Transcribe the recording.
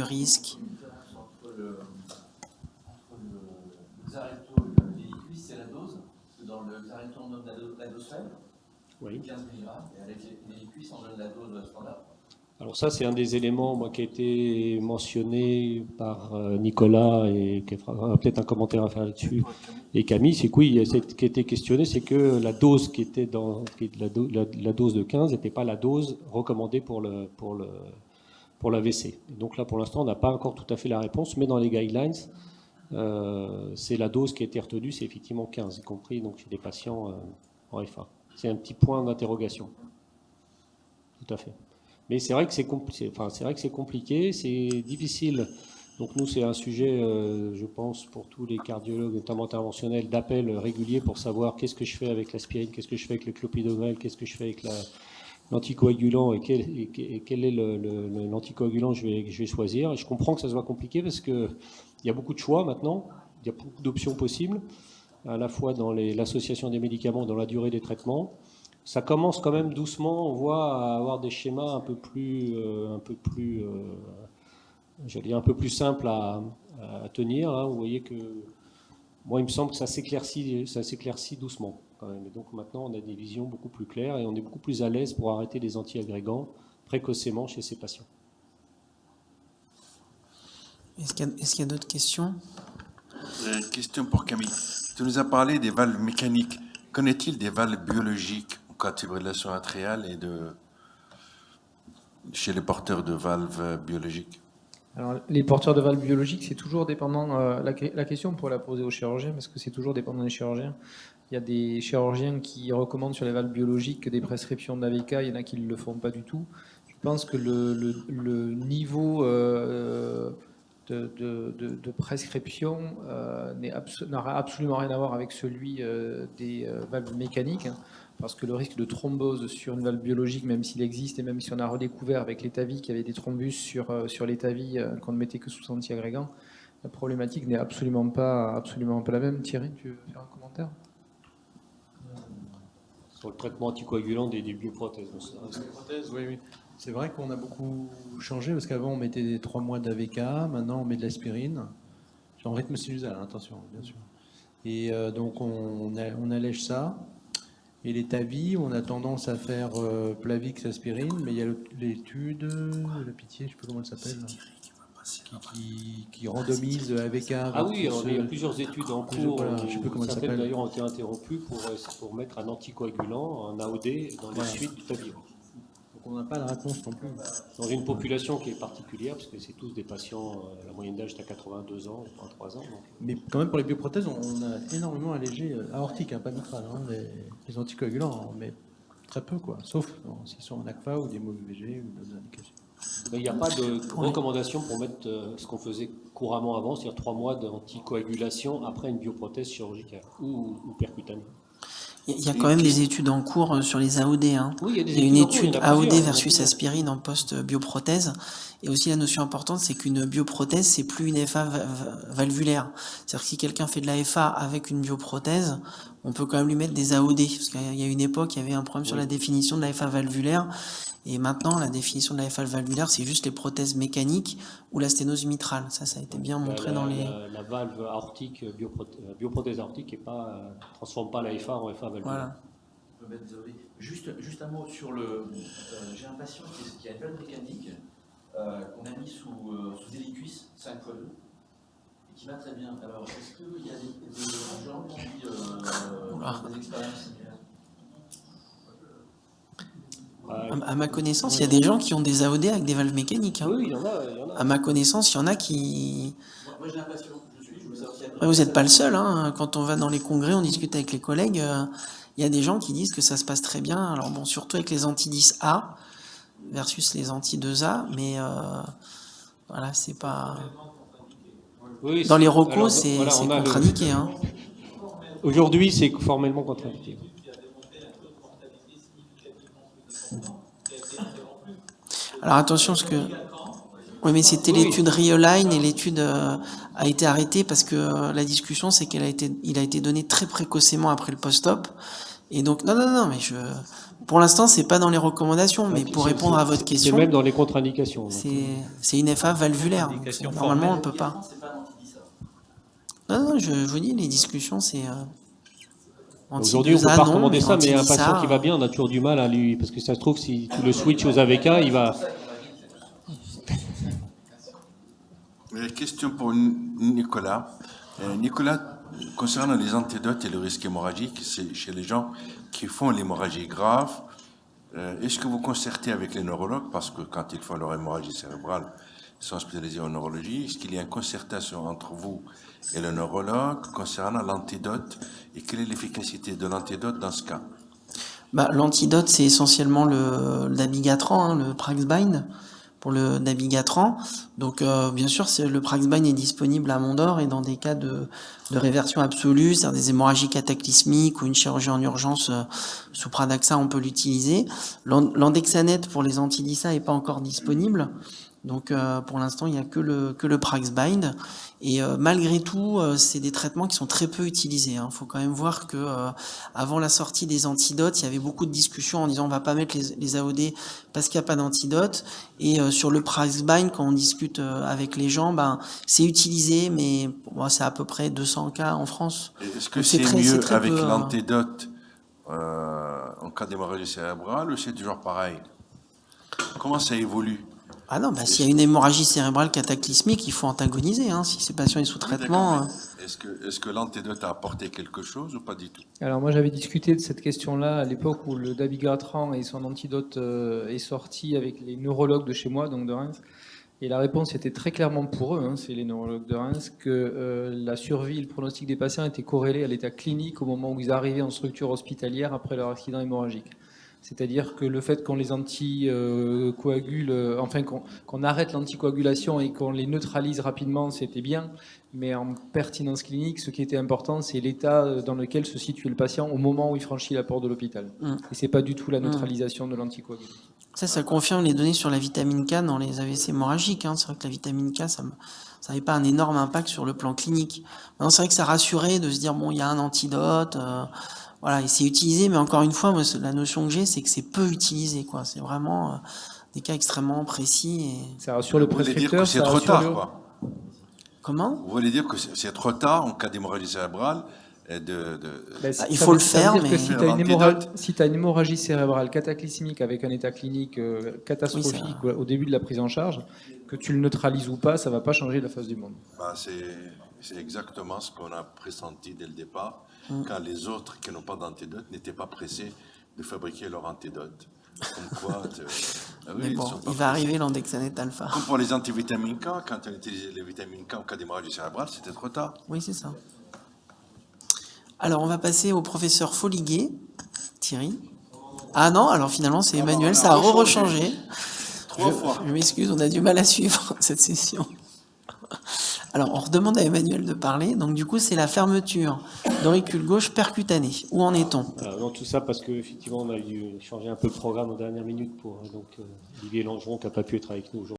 risque. Entre le Xarelto et le Eliquis, c'est la dose. Parce que dans le Xarelto, on donne la dose faible, oui. 15 mg, et avec l'Eliquis, on donne la dose standard. Alors ça, c'est un des éléments qui a été mentionné par Nicolas et qui fera peut-être un commentaire à faire là-dessus, et Camille, c'est que oui, ce qui a été questionné, c'est que la dose qui était la dose de 15 n'était pas la dose recommandée pour l'AVC. Donc là, pour l'instant, on n'a pas encore tout à fait la réponse, mais dans les guidelines, c'est la dose qui a été retenue, c'est effectivement 15, y compris donc, chez des patients en FA. C'est un petit point d'interrogation. Tout à fait. Mais c'est vrai que c'est compliqué, c'est difficile. Donc nous, c'est un sujet, je pense, pour tous les cardiologues, notamment interventionnels, d'appel régulier pour savoir qu'est-ce que je fais avec l'aspirine, qu'est-ce que je fais avec le clopidogrel, qu'est-ce que je fais avec l'anticoagulant et quel est l'anticoagulant que je vais choisir. Et je comprends que ça soit compliqué parce qu'il y a beaucoup de choix maintenant, il y a beaucoup d'options possibles, à la fois dans l'association des médicaments, dans la durée des traitements. Ça commence quand même doucement, on voit, à avoir des schémas un peu plus simples à tenir. Hein. Vous voyez que, moi, il me semble que ça s'éclaircit doucement quand même. Et donc maintenant, on a des visions beaucoup plus claires et on est beaucoup plus à l'aise pour arrêter les antiagrégants précocement chez ces patients. Est-ce qu'il y a d'autres questions ? Une question pour Camille. Tu nous as parlé des valves mécaniques. Qu'en est-il des valves biologiques en cas de fibrillation atriale et chez les porteurs de valves biologiques? Alors, les porteurs de valves biologiques, c'est toujours dépendant. La question, on pourrait la poser aux chirurgiens, parce que c'est toujours dépendant des chirurgiens. Il y a des chirurgiens qui recommandent sur les valves biologiques des prescriptions d'AVK, il y en a qui ne le font pas du tout. Je pense que le niveau de prescription n'aura absolument rien à voir avec celui des valves mécaniques, hein, parce que le risque de thrombose sur une valve biologique, même s'il existe, et même si on a redécouvert avec l'Etavi qu'il y avait des thrombus sur l'Etavi qu'on ne mettait que sous antiagrégant, la problématique n'est absolument pas la même. Thierry, tu veux faire un commentaire ? Sur le traitement anticoagulant des bioprothèses. Oui. C'est vrai qu'on a beaucoup changé, parce qu'avant on mettait des 3 mois d'AVK, maintenant on met de l'aspirine, en rythme sinusal, attention, bien sûr. Et donc on allège ça. Et les TAVI, on a tendance à faire Plavix, aspirine, mais il y a l'étude, la pitié, je ne sais pas comment elle s'appelle, qui randomise AVK. Ah oui, alors, il y a plusieurs études en cours, voilà, je sais plus comment certaines d'ailleurs ont été interrompues pour mettre un anticoagulant, un AOD, dans les suites du TAVI. Donc on n'a pas la réponse non plus. Dans une population qui est particulière, parce que c'est tous des patients, la moyenne d'âge est à 82 ans, 83 ans. Donc. Mais quand même pour les bioprothèses, on a énormément allégé, aortique, hein, pas mitral, hein, les anticoagulants, mais très peu, quoi. Sauf s'ils sont en ACFA ou des MOVG ou d'autres indications. Mais il n'y a pas de recommandation pour mettre ce qu'on faisait couramment avant, c'est-à-dire 3 mois d'anticoagulation après une bioprothèse chirurgicale ou percutanée. Il y a quand même des études en cours sur les AOD. Hein. Oui, il y a une étude AOD versus aspirine en post-bioprothèse. Et aussi la notion importante, c'est qu'une bioprothèse, c'est plus une FA valvulaire. C'est-à-dire que si quelqu'un fait de la FA avec une bioprothèse, on peut quand même lui mettre des AOD. Parce qu'il y a une époque, il y avait un problème sur la définition de la FA valvulaire. Et maintenant, la définition de la FA valvulaire, c'est juste les prothèses mécaniques ou la sténose mitrale. Ça a été bien montré dans les... La valve aortique, bioprothèse aortique, transforme pas la FA en FA valvulaire. Voilà. Juste un mot sur j'ai un patient qui a une valve mécanique qu'on a mis sous Eliquis 5x2 et qui va très bien. Alors, est-ce qu'il y a des gens qui ont des expériences similaires? À ma connaissance, il y a des gens qui ont des AOD avec des valves mécaniques. Hein. Oui, il y en a. À ma connaissance, il y en a qui... Moi, j'ai l'impression, vous n'êtes pas le seul. Hein. Quand on va dans les congrès, on discute avec les collègues. Il y a des gens qui disent que ça se passe très bien. Alors bon, surtout avec les anti-10A versus les anti-2A. Mais voilà, c'est pas... Oui, dans les recos, c'est contre-indiqué. Hein. Aujourd'hui, c'est formellement contre-indiqué. Alors attention, parce que... Oui, mais c'était l'étude Realign et l'étude a été arrêtée parce que la discussion, c'est il a été donné très précocement après le post-op. Et donc, non, mais Pour l'instant, c'est pas dans les recommandations, mais pour répondre à votre C'est question, même dans les contre-indications. donc. c'est une FA valvulaire. Donc, Indication normalement, on ne peut En pas. France, c'est pas l'antidisa. Non, je vous dis, les discussions, c'est Aujourd'hui, on ne peut anti-2A, pas non, recommander ça, mais un anti-DISA, patient qui va bien, on a toujours du mal à lui. Parce que ça se trouve, si tu le switch aux AVK, il va. Question pour Nicolas. Nicolas, concernant les antidotes et le risque hémorragique, c'est chez les gens qui font l'hémorragie grave, est-ce que vous concertez avec les neurologues, parce que quand ils font leur hémorragie cérébrale, ils sont spécialisés en neurologie, est-ce qu'il y a une concertation entre vous et le neurologue concernant l'antidote et quelle est l'efficacité de l'antidote dans ce cas? Bah, l'antidote, c'est essentiellement le dabigatran, hein, le Praxbind pour le dabigatran. Donc, bien sûr, le Praxbind est disponible à Mondor et dans des cas de réversion absolue, c'est-à-dire des hémorragies cataclysmiques ou une chirurgie en urgence sous Pradaxa, on peut l'utiliser. L'andexanate pour les antidisa n'est pas encore disponible. Donc, pour l'instant, il n'y a que le Praxbind. Et malgré tout, c'est des traitements qui sont très peu utilisés. Il faut quand même voir que avant la sortie des antidotes, il y avait beaucoup de discussions en disant on va pas mettre les AOD parce qu'il n'y a pas d'antidote. Et sur le Praxbind, quand on discute avec les gens, c'est utilisé, mais bon, c'est à peu près 200 cas en France. Est-ce que Donc, c'est très mieux avec peu, l'antidote en cas d'hémorragie cérébrale ou c'est toujours pareil? Comment ça évolue? Ah non, s'il y a une hémorragie cérébrale cataclysmique, il faut antagoniser. Si ces patients sont sous traitement. Est-ce que l'antidote a apporté quelque chose ou pas du tout? Alors moi j'avais discuté de cette question-là à l'époque où le dabigatran et son antidote est sorti avec les neurologues de chez moi, donc de Reims. Et la réponse était très clairement pour eux, c'est les neurologues de Reims, que la survie et le pronostic des patients étaient corrélés à l'état clinique au moment où ils arrivaient en structure hospitalière après leur accident hémorragique. C'est-à-dire que le fait qu'on les anticoagule, enfin qu'on arrête l'anticoagulation et qu'on les neutralise rapidement, c'était bien. Mais en pertinence clinique, ce qui était important, c'est l'état dans lequel se situe le patient au moment où il franchit la porte de l'hôpital. Et c'est pas du tout la neutralisation de l'anticoagulation. Ça confirme les données sur la vitamine K dans les AVC hémorragiques. C'est vrai que la vitamine K, ça n'avait pas un énorme impact sur le plan clinique. Maintenant, c'est vrai que ça rassurait de se dire, bon, il y a un antidote, voilà, et c'est utilisé, mais encore une fois, moi, la notion que j'ai, c'est que c'est peu utilisé, quoi. C'est vraiment des cas extrêmement précis. Et... Ça rassure le Vous voulez dire prescripteur. que c'est trop tard, quoi? Comment? Vous voulez dire que c'est trop tard en cas d'hémorragie cérébrale il faut le faire, dire que mais... si tu as une hémorragie cérébrale cataclysmique avec un état clinique catastrophique au début de la prise en charge, que tu le neutralises ou pas, ça ne va pas changer la face du monde. C'est exactement ce qu'on a pressenti dès le départ, quand les autres qui n'ont pas d'antidote n'étaient pas pressés de fabriquer leur antidote. Comme quoi, mais bon, il va arriver l'andexanate alpha. Comme pour les antivitamines K, quand on utilisait les vitamines K en cas d'hémorragie cérébrale, c'était trop tard. Oui, c'est ça. Alors, on va passer au professeur Foliguet, Thierry. Ah non, alors finalement, c'est Emmanuel, ça a rechangé. Trois fois. Je m'excuse, on a du mal à suivre cette session. Alors, on redemande à Emmanuel de parler. Donc, du coup, c'est la fermeture d'auricule gauche percutanée. Où en est-on? Non, tout ça parce qu'effectivement, on a dû changer un peu le programme en dernière minute pour Olivier Langeron qui n'a pas pu être avec nous aujourd'hui.